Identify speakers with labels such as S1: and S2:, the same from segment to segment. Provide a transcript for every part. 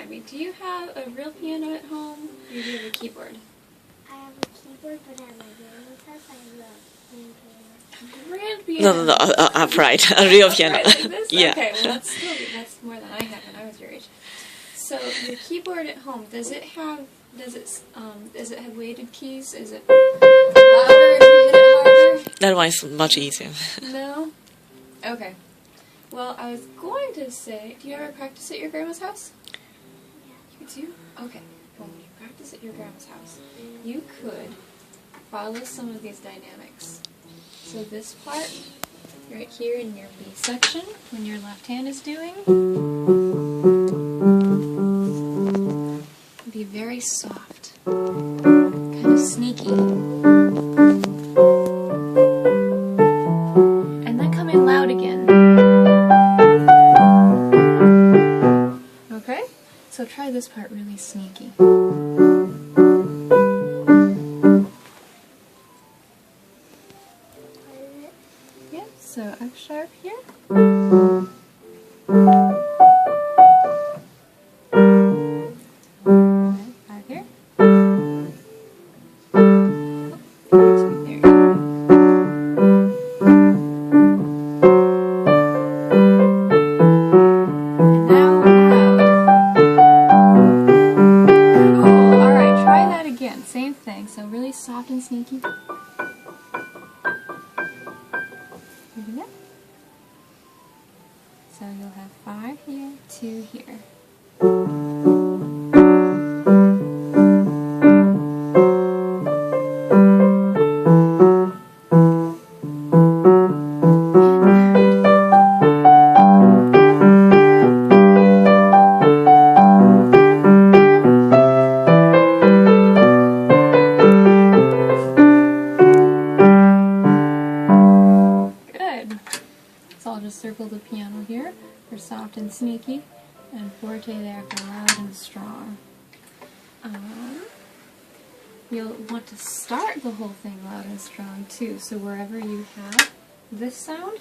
S1: remind me, do you have a real piano at home, or do you have a keyboard?
S2: I have a keyboard, but at my grandma's house I have a grand piano.
S1: Grand piano?
S3: No, upright, a real piano.
S1: Upright like this?
S3: Yeah.
S1: Okay, well that's more than I had when I was your age. So your keyboard at home, does it have weighted keys? Is it louder if you hit it harder?
S3: That one is much easier.
S1: No? Okay. Well, I was going to say, do you ever practice at your grandma's house? Yeah. You do? Okay. Well, when you practice at your grandma's house, you could follow some of these dynamics. So this part, right here in your B section, when your left hand is doing, be very soft, kind of sneaky. And then come in loud again. Okay? So try this part really sneaky. Yeah, so F sharp here. Five here. There you go. And now loud. Cool. Alright, try that again. Same thing. So really soft and sneaky. Ready now? So you'll have 5 here, 2 here. Good. So I'll just circle the piano here for soft and sneaky, and forte there for loud and strong. You'll want to start the whole thing loud and strong too, so wherever you have this sound,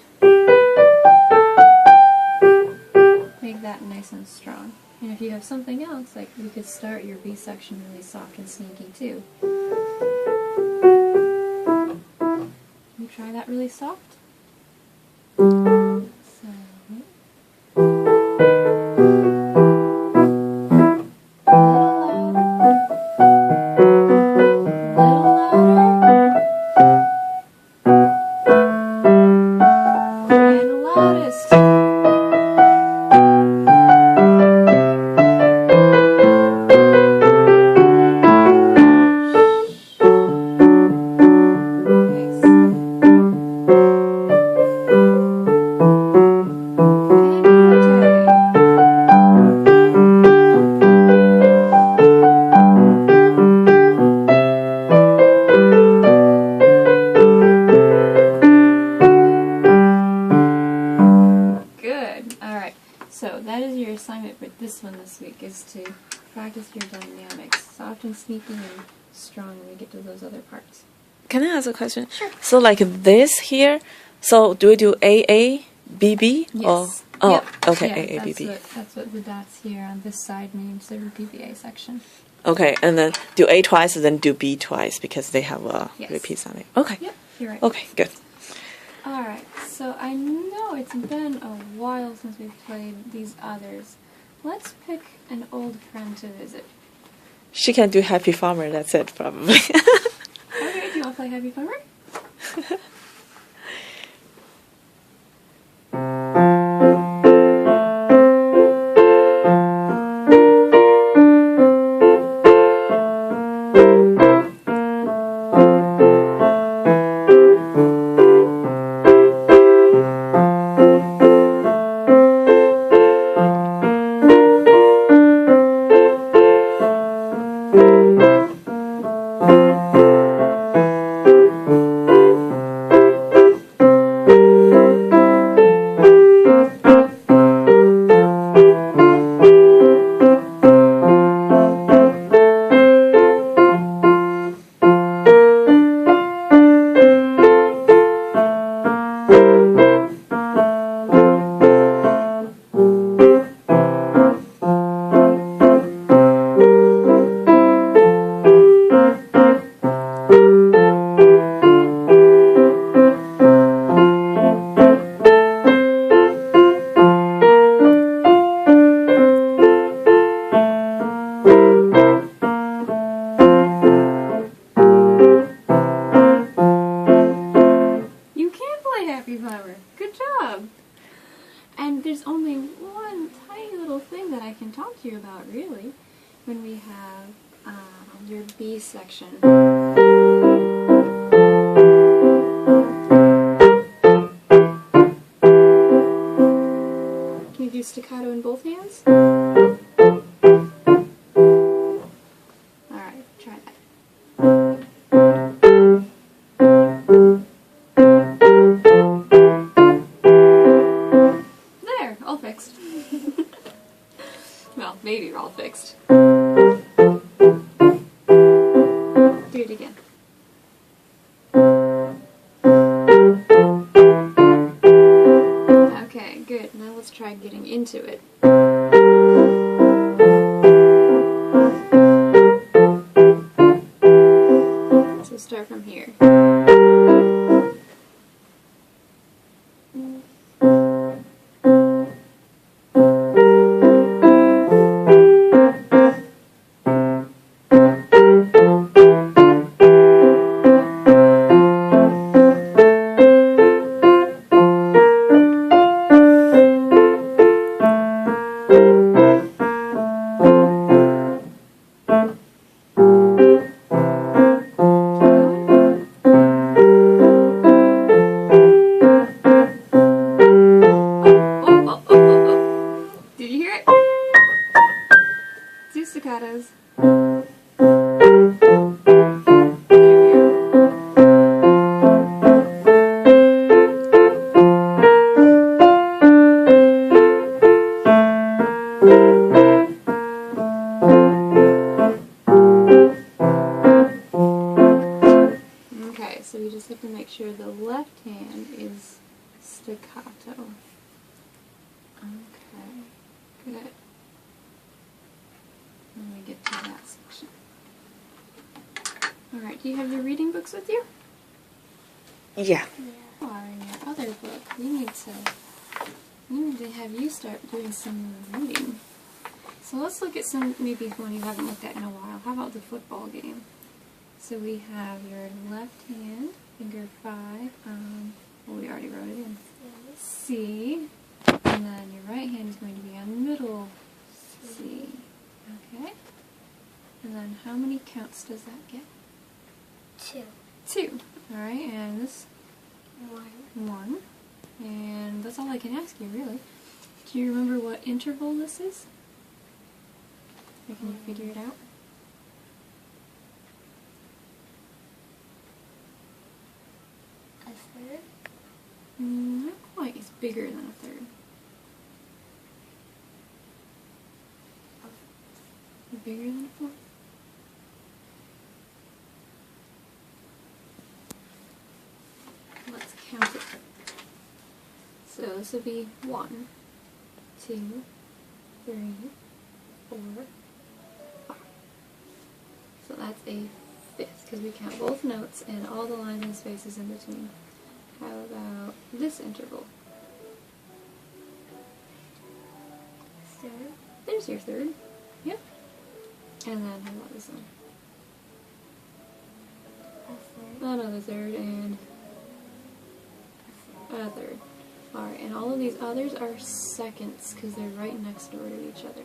S1: make that nice and strong. And if you have something else, like you could start your B section really soft and sneaky too. You try that really soft? So, So that is your assignment for this one this week, is to practice your dynamics, soft and sneaky and strong when we get to those other parts.
S3: Can I ask a question?
S1: Sure.
S3: So like this here, so do we do A, A, B, B?
S1: Yes.
S3: Or, oh,
S1: Yep.
S3: okay,
S1: Yeah,
S3: A, A, B, B.
S1: That's what the dots here on this side means, the repeat A section.
S3: Okay, and then do A twice and then do B twice because they have
S1: Yes.
S3: repeats on it. Okay.
S1: Yep, you're right.
S3: Okay, good.
S1: Alright, so I know it's been a while since we've played these others. Let's pick an old friend to visit.
S3: She can do Happy Farmer, that's it probably.
S1: Okay, do you want to play Happy Farmer? your B section. Can you do staccato in both hands? Alright, try that. There, all fixed. Well, maybe all fixed. Do it again. Okay, good. Now let's try getting into it. So start from here. Did you hear it? Two staccatos. Okay, so you just have to make sure the left hand is staccato. Okay, good. Let me get to that section. Alright, do you have your reading books with you?
S3: Yeah.
S1: Or in your other book, we need to have you start doing some reading. So let's look at some, maybe one you haven't looked at in a while. How about the football game? So we have your left hand, finger 5, well we already wrote it in, C, and then your right hand is going to be on middle C, okay? And then how many counts does that get?
S2: 2.
S1: 2, alright, and this
S2: 1.
S1: 1, and that's all I can ask you really. Do you remember what interval this is? Or can you figure it out?
S2: A third?
S1: Not quite, it's bigger than a third. Bigger than a fourth? Let's count it. So this would be 1, 2, 3, 4, 5. So that's a fifth, because we count both notes and all the lines and spaces in between. How about this interval?
S2: Third?
S1: There's your third. Yep. And then how about this one?
S2: A third?
S1: Another third and a third. Alright, and all of these others are seconds because they're right next door to each other.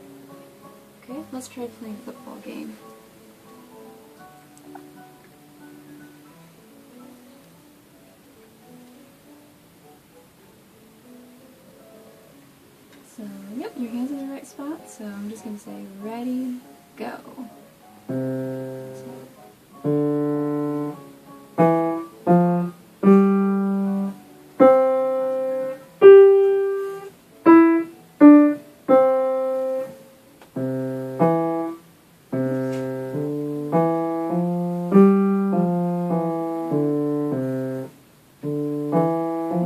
S1: Okay, let's try playing a football game. So, yep, your hands in the right spot, so I'm just going to say, ready, go.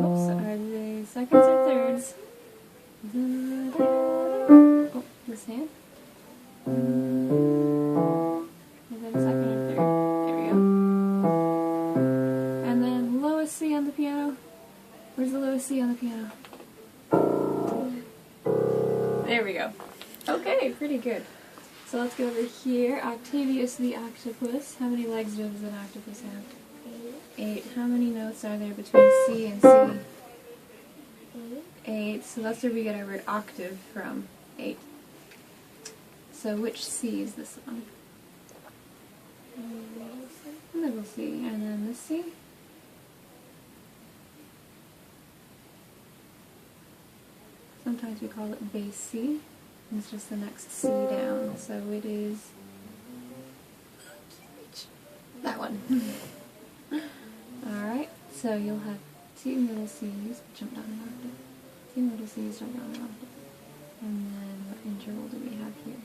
S1: Oops, are they seconds or thirds? Oh, this hand. Is that a second or third? There we go. And then lowest C on the piano. Where's the lowest C on the piano? There we go. Okay, pretty good. So let's go over here. Octavius the octopus. How many legs does an octopus have? 8. How many notes are there between C and C? 8. So that's where we get our word octave from. 8. So which C is this one? C. Sometimes we call it base C. It's just the next C down, so it is that one. Alright, so you'll have two middle C's, jump down an octave. Two middle C's, jump down an octave. And then what interval do we have here?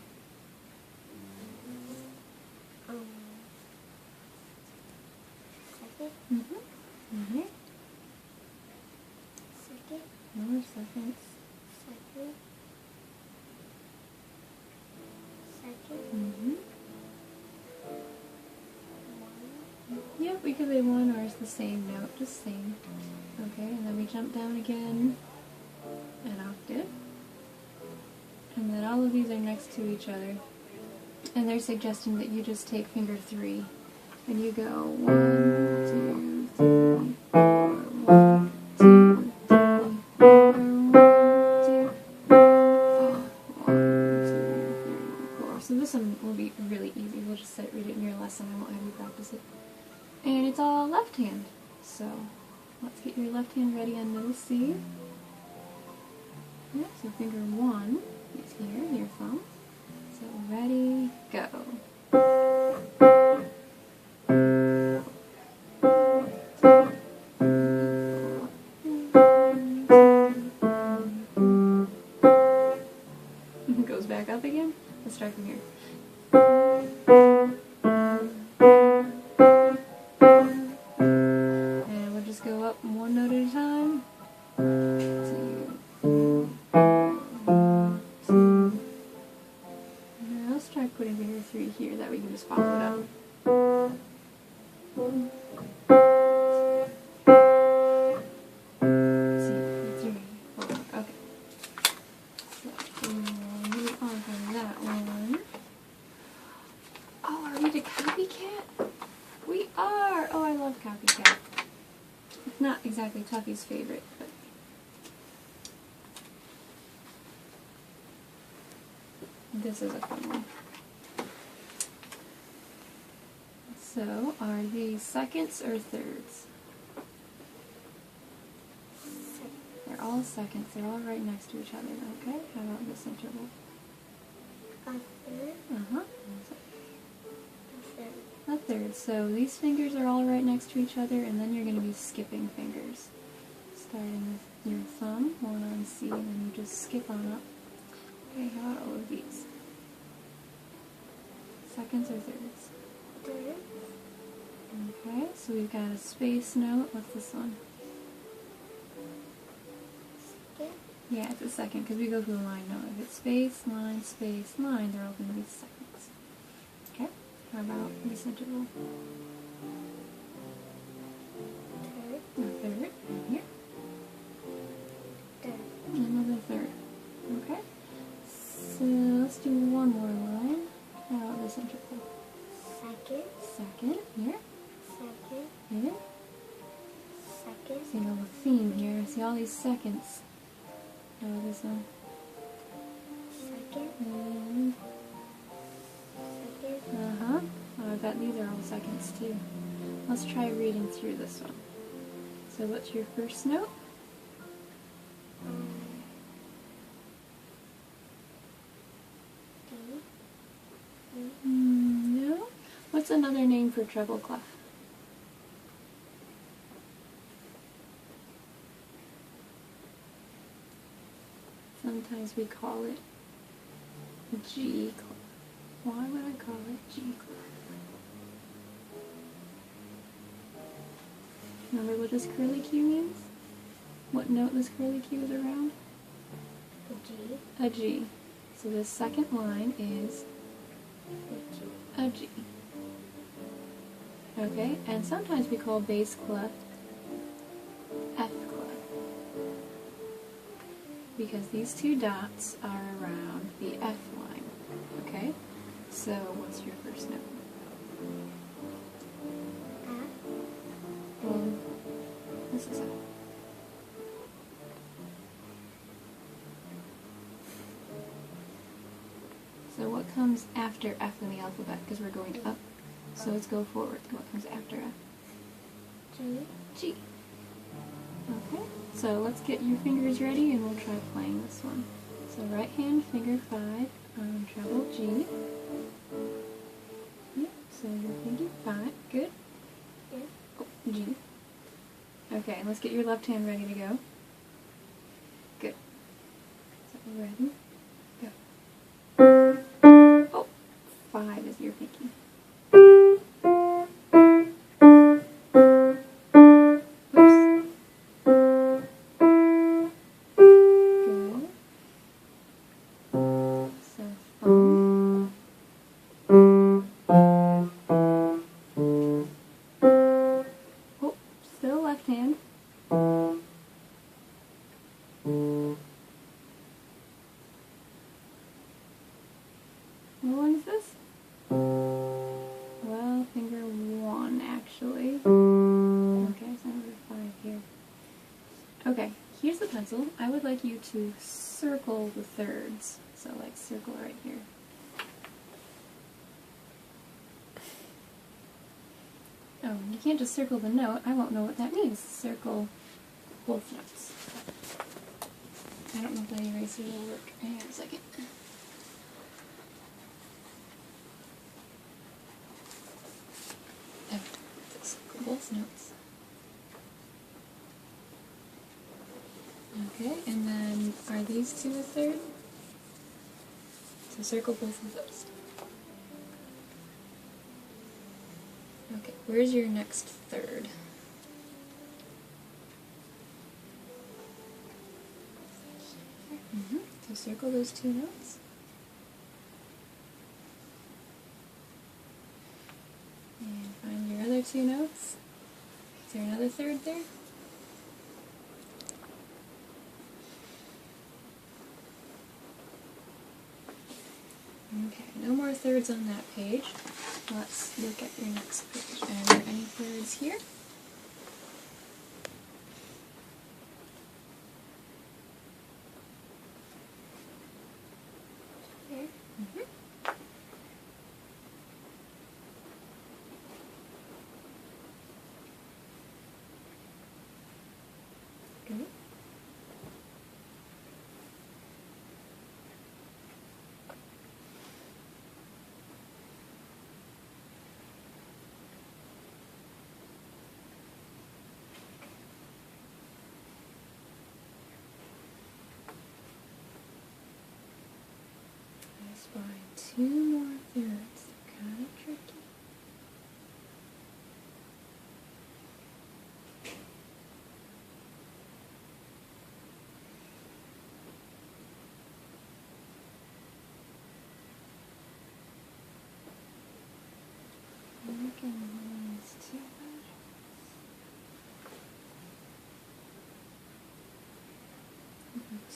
S2: Second.
S1: Mm-hmm.
S2: Second.
S1: More seconds.
S2: Second. Second.
S1: Mm-hmm.
S2: One.
S1: Yep, we could play one or it's the same note, just same. Okay, and then we jump down again an octave. And then all of these are next to each other. And they're suggesting that you just take finger 3 and you go 1, 2, 3, 4, 1, 2, 3, 4, 1, 2, 4, 4. So this one will be really easy. We'll just read it in your lesson. I won't have you practice it. And it's all left hand. So let's get your left hand ready on middle C. Yeah, so finger 1 is here, your thumb. So ready, go. It goes back up again. Let's start from here. And we'll just go up one note at a time. 2, 2. Now let's try putting finger 3 here, that we can just follow it up. 1, 2, 3, 4. Okay. So we'll move on from that one. Oh, are we the copycat? We are! Oh, I love copycat. It's not exactly Tuffy's favorite, but this is a fun one. So, are these seconds or thirds? They're all seconds. They're all right next to each other, okay? How about this interval?
S2: A third.
S1: Uh-huh.
S2: A third.
S1: A third. So these fingers are all right next to each other, and then you're going to be skipping fingers. Starting with your thumb, 1 on C, and then you just skip on up. Okay, how about all of these? Seconds or thirds?
S2: Third.
S1: Okay, so we've got a space note. What's this one?
S2: Second.
S1: Yeah, it's a second, because we go through a line note. If it's space, line, they're all going to be seconds. Okay, how about this interval?
S2: Third.
S1: A third, and here.
S2: Third.
S1: Another third. Okay, so let's do one more line. How about this interval?
S2: Second.
S1: Second, here,
S2: Second.
S1: here.
S2: Second.
S1: See all the theme here. See all these seconds. How about this one?
S2: Second.
S1: And
S2: Second.
S1: I bet these are all seconds too. Let's try reading through this one. So what's your first note?
S2: D.
S1: No. What's another name for treble clef? Sometimes we call it G clef. Why would I call it G clef? Remember what this curly Q means? What note this curly Q is around?
S2: A G.
S1: A G. So this second line is
S2: A G.
S1: a G. Okay, and sometimes we call bass clef F clef. Because these two dots are around the F line. Okay? So what's your first note?
S2: F.
S1: Well, this is F. So what comes after F in the alphabet? Because we're going up. So let's go forward. What comes after F?
S2: G.
S1: G. Okay, so let's get your fingers ready and we'll try playing this one. So right hand, finger 5, treble G. Yep, so your finger 5, good.
S2: Yes.
S1: Oh, G. Okay, let's get your left hand ready to go. Good. So ready, go. Oh, 5 is your pinky. Oops. Good. So thumb. Oh, still left hand. What one is this? Well, finger 1 actually. Okay, so number 5 here. Okay, here's the pencil. I would like you to circle the thirds. So like circle right here. Oh, you can't just circle the note. I won't know what that means. Circle both notes. I don't know if that eraser will work. Hang on a second. Okay, so circle both notes. Okay, and then are these two a third? So circle both of those. Okay, where's your next third? So circle those two notes. And find your other two notes. Is there another third there? Okay, no more thirds on that page. Let's look at your next page. Are there any thirds here?
S2: Here.
S1: Good. I spy 2 more thirds. They're kind of tricky. Making lines too much.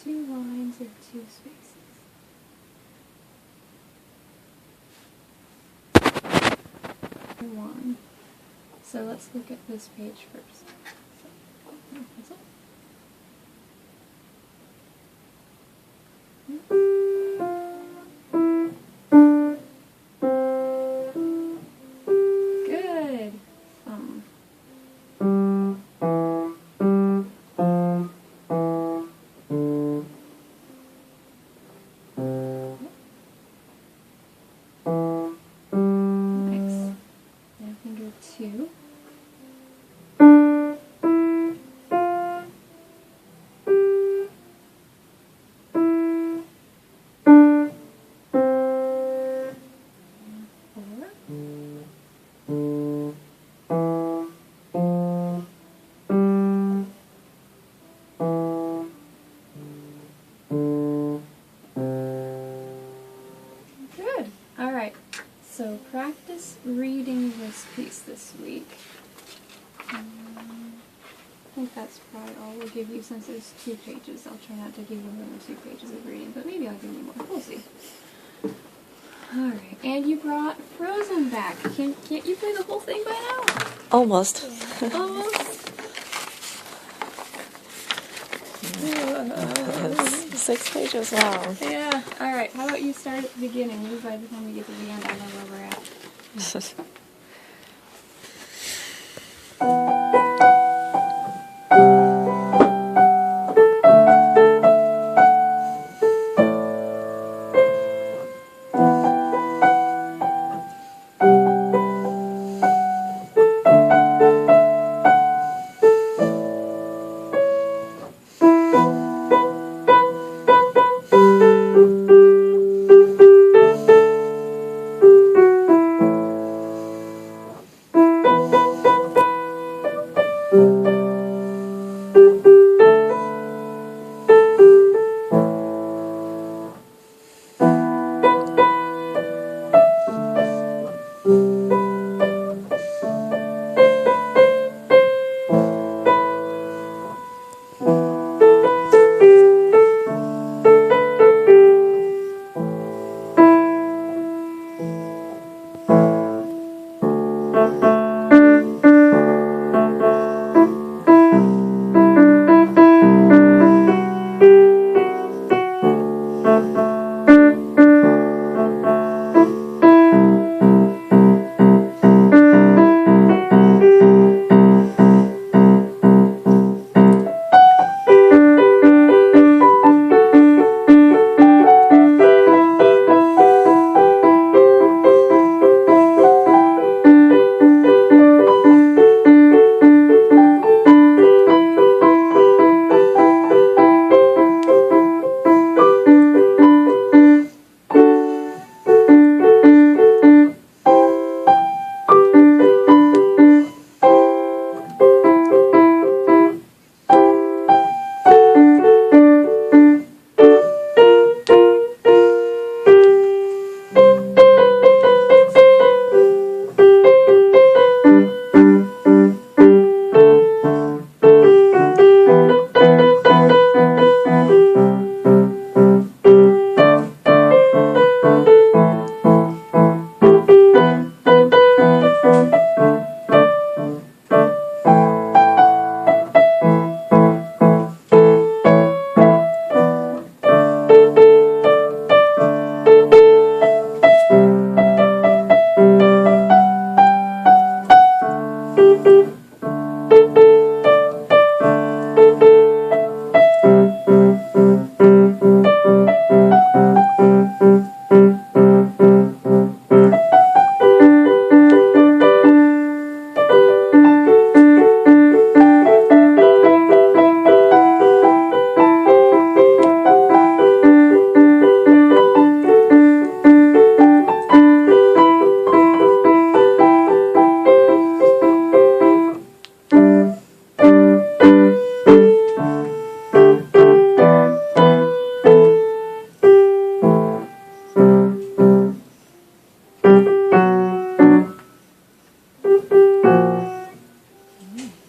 S1: Two lines or 2 spaces. One. So let's look at this page first. Pencil. Good. Nice. Now finger 2. Good. All right. So practice reading this piece this week. I think that's probably all we'll give you since there's 2 pages. I'll try not to give you more than 2 pages of reading, but maybe I'll give you more. We'll see. Alright, and you brought Frozen back. Can't you play the whole thing by now?
S3: Almost.
S1: Almost.
S3: 6 pages long.
S1: Yeah. Alright, how about you start at the beginning? Maybe by the time we get to the end, I know where we're at.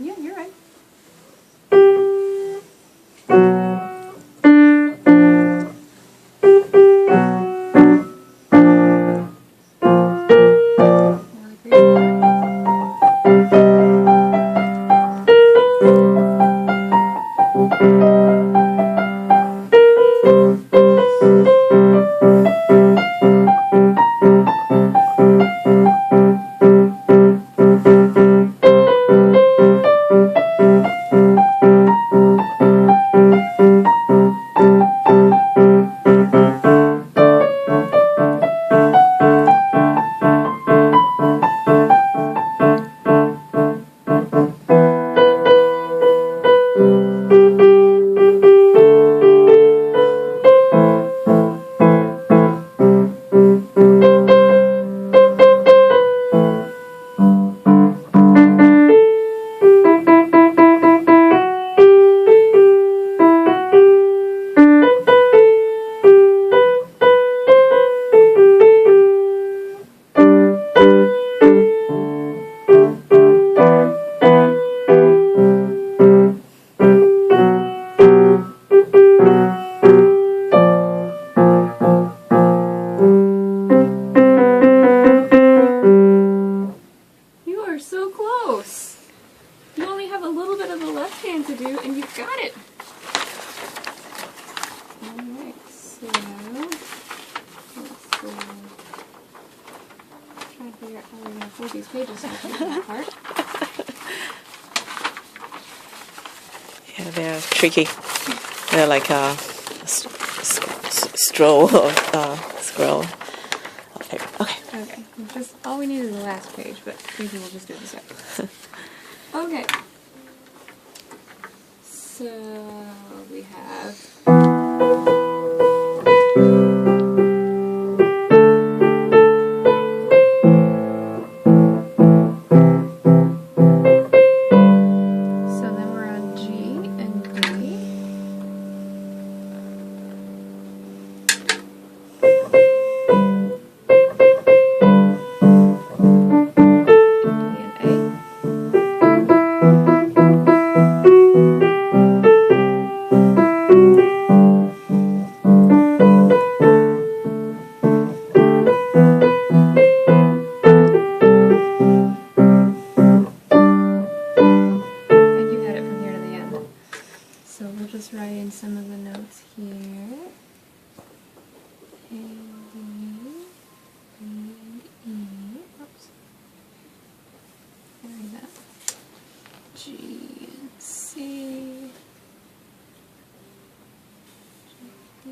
S1: Yeah, you're right. To do, and you've got it. Alright, so let's try to figure out how we're going to fold these pages so we can get that part.
S3: Yeah, they're tricky. They're like a scroll of scroll of paper. Okay.
S1: Okay, just all we need is the last page, but maybe we'll just do this out. Okay. So we have writing some of the notes here. A, B, E, oops, carry that, G and C, G,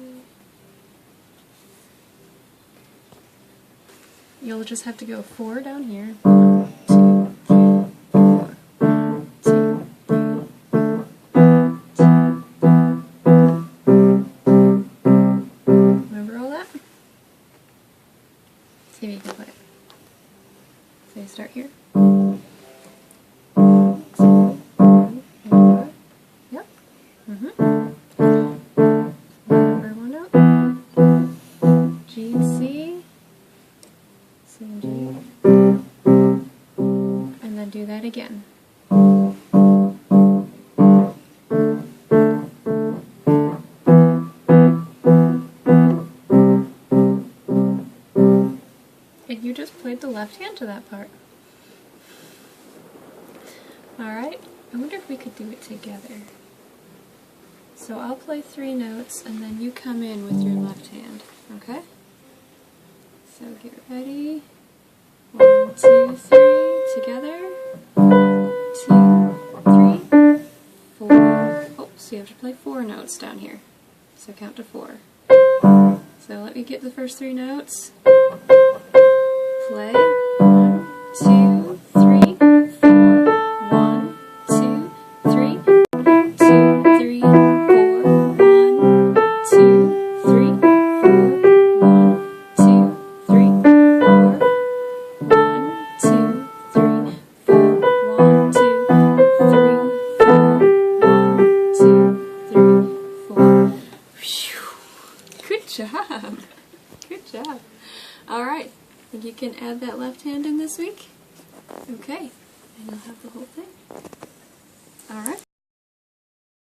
S1: you'll just have to go 4 down here. 1, 2, 3, 4. 1, 2, 3. Remember all that? See if you can put it. So you start here. 1, 2, 3, 4. Yep. Remember one note. G and C. C and G. And then do that again. And you just played the left hand to that part. Alright, I wonder if we could do it together. So I'll play 3 notes and then you come in with your left hand, okay? So get ready. 1, 2, 3, together. 2, 3, 4. Oh, so you have to play 4 notes down here. So count to 4. So let me get the first 3 notes. Play. 1, 2, 3, 4. 1, 2, 3. 2, 3, 4. 1, 2, 3, 4. 1, 2, 3, 4. 1, 2, 3, 4. 1, 2, 3, 4. 1, 2, 3, 4. Phew. Good job. Good job. Alright. Think you can add that left hand in this week? Okay. And you'll have the whole thing. Alright.